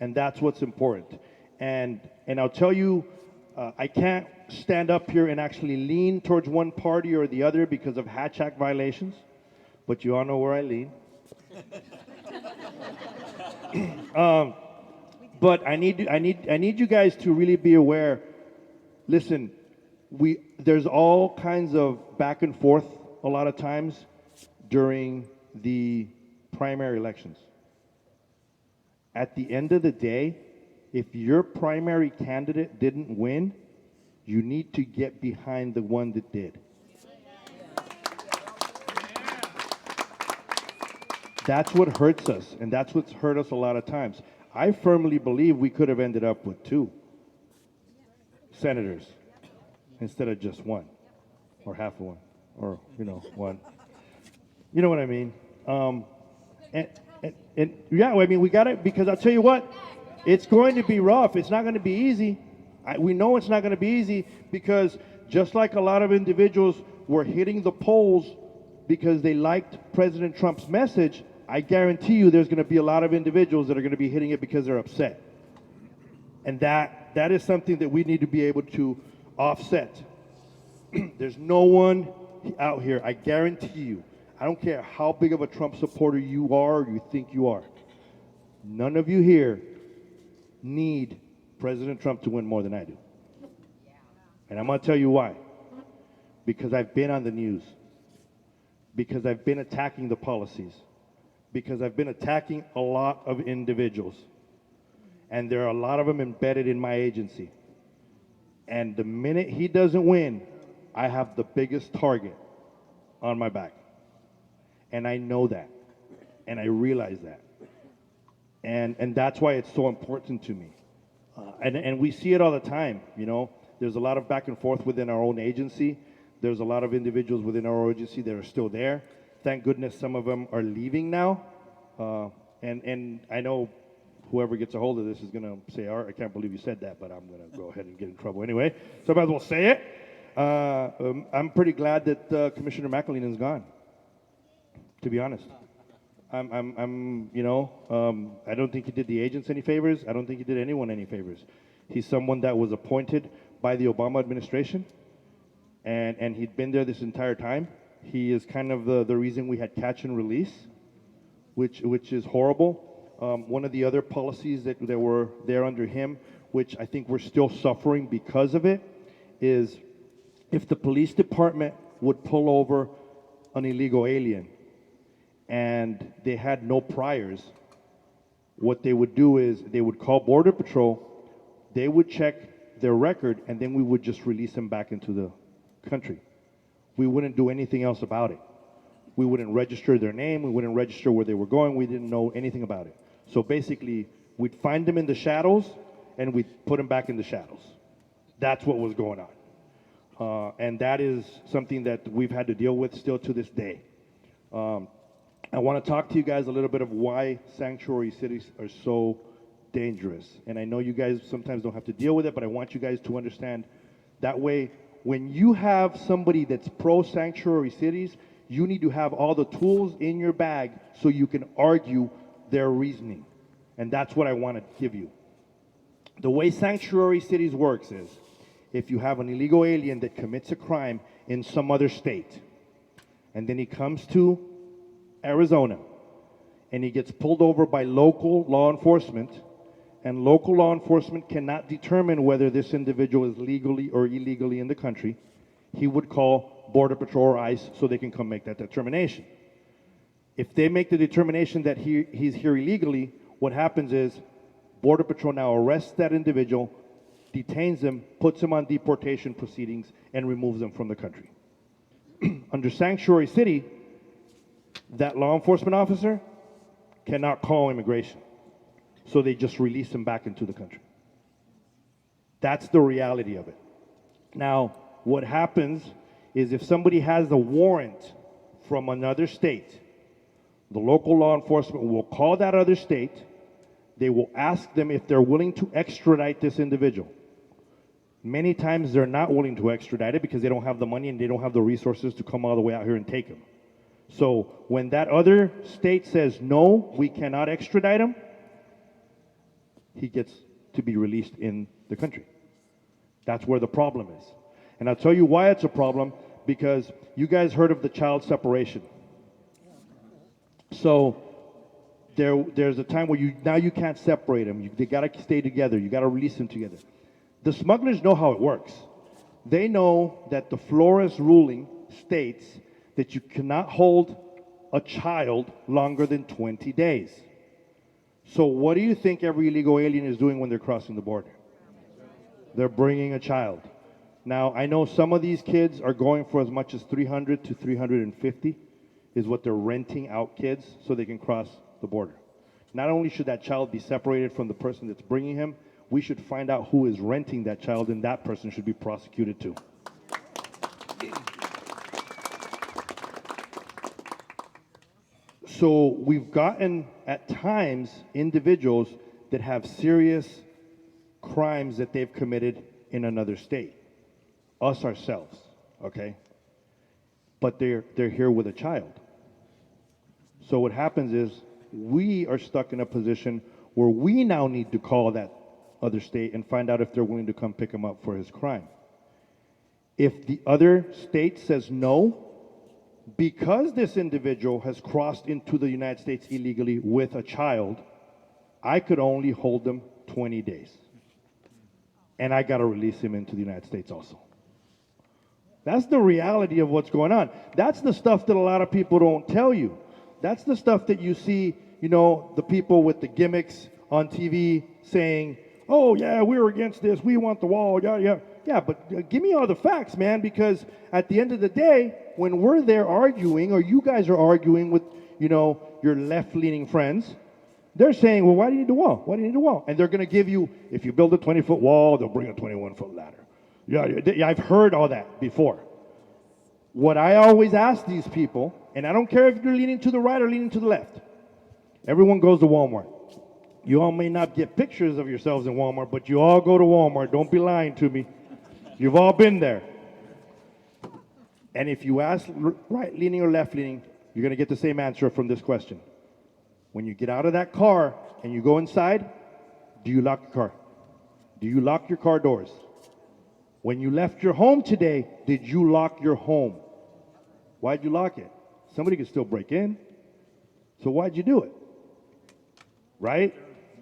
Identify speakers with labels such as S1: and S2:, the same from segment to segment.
S1: And that's what's important. And I'll tell you, I can't stand up here and actually lean towards one party or the other because of Hatch Act violations, but you all know where I lean. But I need you guys to really be aware. Listen, there's all kinds of back and forth a lot of times during the primary elections. At the end of the day, if your primary candidate didn't win, you need to get behind the one that did. That's what hurts us, and that's what's hurt us a lot of times. I firmly believe we could have ended up with 2 senators instead of just 1, or half of 1, or 1. You know what I mean? And yeah, I mean, we got it, because I'll tell you what, it's going to be rough. It's not going to be easy. We know it's not going to be easy, because just like a lot of individuals were hitting the polls because they liked President Trump's message, I guarantee you there's going to be a lot of individuals that are going to be hitting it because they're upset. And that is something that we need to be able to offset. There's no one out here, I guarantee you, I don't care how big of a Trump supporter you are or you think you are, none of you here need President Trump to win more than I do. And I'm going to tell you why. Because I've been on the news. Because I've been attacking the policies. Because I've been attacking a lot of individuals. And there are a lot of them embedded in my agency. And the minute he doesn't win, I have the biggest target on my back. And I know that. And I realize that. And that's why it's so important to me. And we see it all the time, There's a lot of back and forth within our own agency. There's a lot of individuals within our agency that are still there. Thank goodness some of them are leaving now. And I know whoever gets a hold of this is going to say, Art, I can't believe you said that, but I'm going to go ahead and get in trouble anyway. So I might as well say it. I'm pretty glad that Commissioner McElhenney is gone, to be honest. I don't think he did the agents any favors. I don't think he did anyone any favors. He's someone that was appointed by the Obama administration, and he'd been there this entire time. He is kind of the reason we had catch and release, which is horrible. One of the other policies that were there under him, which I think we're still suffering because of it, is if the police department would pull over an illegal alien and they had no priors, what they would do is they would call Border Patrol, they would check their record, and then we would just release them back into the country. We wouldn't do anything else about it. We wouldn't register their name, we wouldn't register where they were going, we didn't know anything about it. So basically, we'd find them in the shadows, and we'd put them back in the shadows. That's what was going on. And that is something that we've had to deal with still to this day. I want to talk to you guys a little bit of why sanctuary cities are so dangerous. And I know you guys sometimes don't have to deal with it, but I want you guys to understand that way. When you have somebody that's pro-sanctuary cities, you need to have all the tools in your bag so you can argue their reasoning. And that's what I want to give you. The way sanctuary cities works is, if you have an illegal alien that commits a crime in some other state, and then he comes to Arizona, and he gets pulled over by local law enforcement, and local law enforcement cannot determine whether this individual is legally or illegally in the country, he would call Border Patrol or ICE so they can come make that determination. If they make the determination that he's here illegally, what happens is Border Patrol now arrests that individual, detains him, puts him on deportation proceedings, and removes them from the country. Under Sanctuary City, that law enforcement officer cannot call immigration. So they just release him back into the country. That's the reality of it. Now, what happens is if somebody has a warrant from another state, the local law enforcement will call that other state. They will ask them if they're willing to extradite this individual. Many times they're not willing to extradite it because they don't have the money and they don't have the resources to come all the way out here and take him. So when that other state says, no, we cannot extradite him, he gets to be released in the country. That's where the problem is. And I'll tell you why it's a problem, because you guys heard of the child separation. So there's a time where you can't separate them. They got to stay together. You got to release them together. The smugglers know how it works. They know that the Flores ruling states that you cannot hold a child longer than 20 days. So what do you think every illegal alien is doing when they're crossing the border? They're bringing a child. Now, I know some of these kids are going for as much as 300 to 350 is what they're renting out kids so they can cross the border. Not only should that child be separated from the person that's bringing him, we should find out who is renting that child, and that person should be prosecuted too. So we've gotten, at times, individuals that have serious crimes that they've committed in another state. Us ourselves, okay? But they're here with a child. So what happens is we are stuck in a position where we now need to call that other state and find out if they're willing to come pick him up for his crime. If the other state says no, because this individual has crossed into the United States illegally with a child, I could only hold them 20 days. And I got to release him into the United States also. That's the reality of what's going on. That's the stuff that a lot of people don't tell you. That's the stuff that you see, you know, the people with the gimmicks on TV saying, oh, yeah, we're against this. We want the wall. Yeah, yeah. Yeah, but give me all the facts, man, because at the end of the day, when we're there arguing, or you guys are arguing with, you know, your left-leaning friends, they're saying, well, why do you need the wall? Why do you need the wall? And they're going to give you, if you build a 20-foot wall, they'll bring a 21-foot ladder. Yeah, I've heard all that before. What I always ask these people, and I don't care if you're leaning to the right or leaning to the left, everyone goes to Walmart. You all may not get pictures of yourselves in Walmart, but you all go to Walmart. Don't be lying to me. You've all been there. And if you ask right-leaning or left-leaning, you're going to get the same answer from this question. When you get out of that car and you go inside, do you lock your car? Do you lock your car doors? When you left your home today, did you lock your home? Why'd you lock it? Somebody could still break in. So why'd you do it? Right?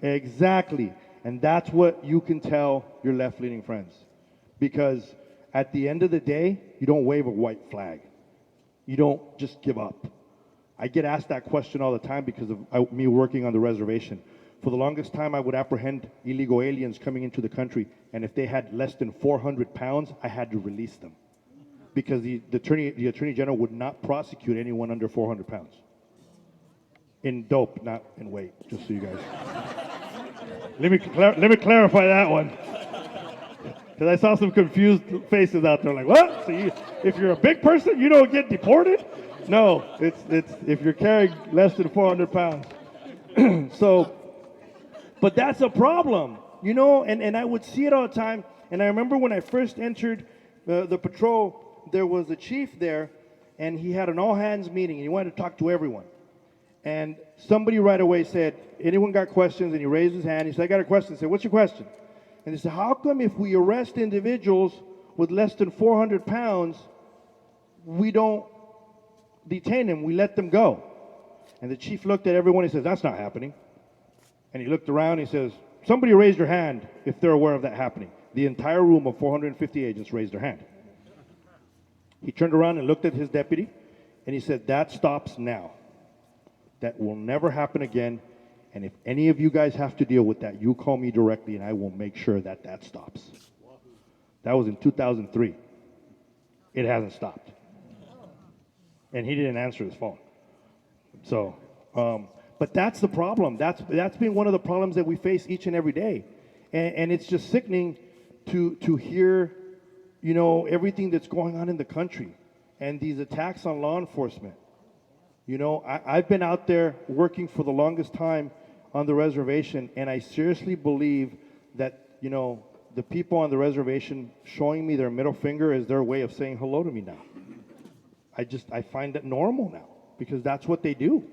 S1: Exactly. And that's what you can tell your left-leaning friends. Because at the end of the day, you don't wave a white flag. You don't just give up. I get asked that question all the time because of me working on the reservation. For the longest time, I would apprehend illegal aliens coming into the country, and if they had less than 400 pounds, I had to release them. Because the Attorney General would not prosecute anyone under 400 pounds. In dope, not in weight, just so you guys. Let me clarify that one. Because I saw some confused faces out there like, what? So if you're a big person, you don't get deported? No, it's if you're carrying less than 400 pounds. But that's a problem, you know, and I would see it all the time. And I remember when I first entered the patrol, there was a chief there, and he had an all-hands meeting, and he wanted to talk to everyone. And somebody right away said, anyone got questions? And he raised his hand. He said, I got a question. I said, what's your question? And they said, how come if we arrest individuals with less than 400 pounds, we don't detain them, we let them go? And the chief looked at everyone and he says, that's not happening. And he looked around and he says, somebody raise your hand if they're aware of that happening. The entire room of 450 agents raised their hand. He turned around and looked at his deputy and he said, that stops now. That will never happen again. And if any of you guys have to deal with that, you call me directly and I will make sure that that stops. That was in 2003. It hasn't stopped. And he didn't answer his phone. So, but that's the problem. That's been one of the problems that we face each and every day. And it's just sickening to hear, you know, everything that's going on in the country and these attacks on law enforcement. You know, I've been out there working for the longest time on the reservation, and I seriously believe that, you know, the people on the reservation showing me their middle finger is their way of saying hello to me now. I find that normal now, because that's what they do.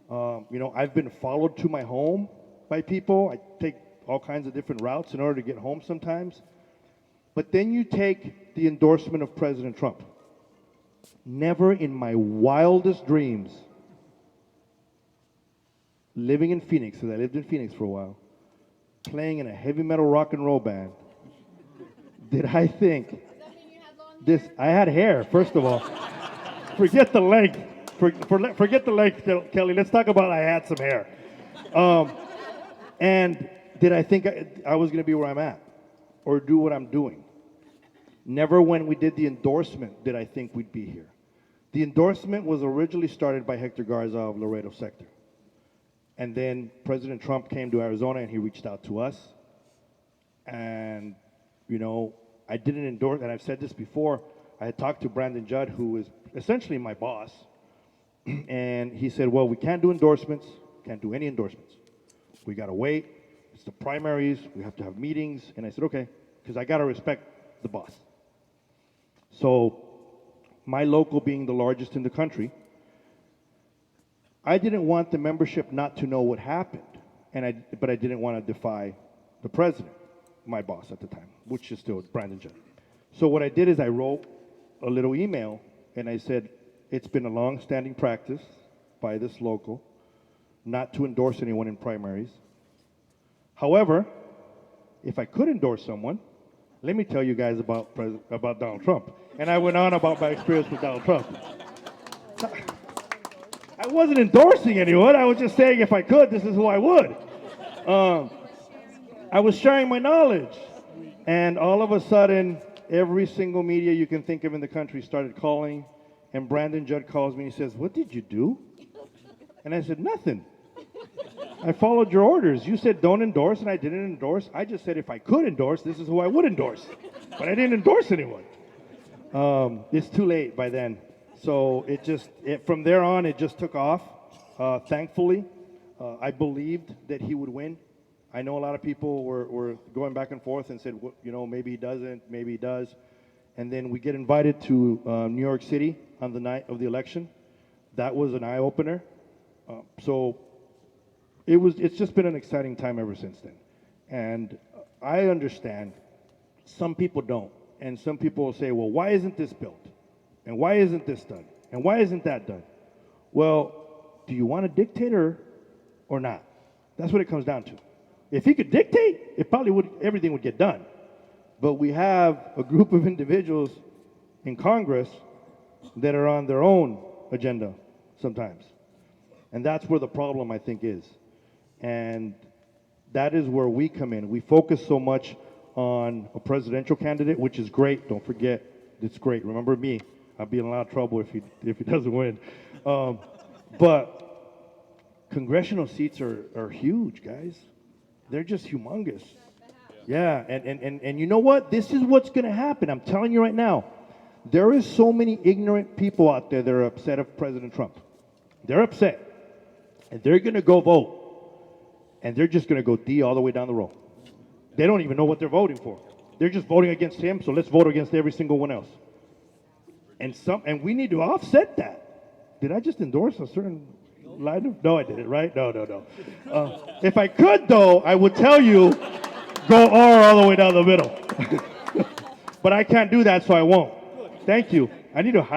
S1: You know, I've been followed to my home by people. I take all kinds of different routes in order to get home sometimes. But then you take the endorsement of President Trump. Never in my wildest dreams, living in Phoenix, because I lived in Phoenix for a while, playing in a heavy metal rock and roll band, did I think this? I had hair, first of all. Forget the length. Forget the length, Kelly. Let's talk about I had some hair. And did I think I was going to be where I'm at or do what I'm doing? Never when we did the endorsement did I think we'd be here. The endorsement was originally started by Hector Garza of Laredo Sector. And then President Trump came to Arizona and he reached out to us. And, you know, I didn't endorse, and I've said this before, I had talked to Brandon Judd, who is essentially my boss. And he said, well, we can't do endorsements, can't do any endorsements. We got to wait. It's the primaries. We have to have meetings. And I said, okay, because I got to respect the boss. So my local being the largest in the country, I didn't want the membership not to know what happened, but I didn't want to defy the president, my boss at the time, which is still Brandon Judd. So what I did is I wrote a little email, and I said, it's been a long-standing practice by this local not to endorse anyone in primaries. However, if I could endorse someone, let me tell you guys about Donald Trump. And I went on about my experience with Donald Trump. I wasn't endorsing anyone. I was just saying if I could, this is who I would. I was sharing my knowledge. And all of a sudden, every single media you can think of in the country started calling. And Brandon Judd calls me and he says, what did you do? And I said, nothing. I followed your orders. You said don't endorse, and I didn't endorse. I just said if I could endorse, this is who I would endorse. But I didn't endorse anyone. It's too late by then. So from there on, it just took off. Thankfully, I believed that he would win. I know a lot of people were going back and forth and said, well, you know, maybe he doesn't, maybe he does. And then we get invited to New York City on the night of the election. That was an eye-opener. So it's just been an exciting time ever since then. And I understand some people don't. And some people will say, well, why isn't this built? And why isn't this done? And why isn't that done? Well, do you want a dictator or not? That's what it comes down to. If he could dictate, everything would get done. But we have a group of individuals in Congress that are on their own agenda sometimes. And that's where the problem, I think, is. And that is where we come in. We focus so much on a presidential candidate, which is great. Don't forget, it's great. Remember me. I'll be in a lot of trouble if he doesn't win. But congressional seats are huge, guys. They're just humongous. Yeah, and you know what? This is what's going to happen. I'm telling you right now. There is so many ignorant people out there that are upset of President Trump. They're upset. And they're going to go vote. And they're just going to go D all the way down the row. They don't even know what they're voting for. They're just voting against him, so let's vote against every single one else. And we need to offset that. Did I just endorse a certain line of? No, I didn't, right? No. If I could, though, I would tell you, go R all the way down the middle. But I can't do that, so I won't. Thank you. I need to hire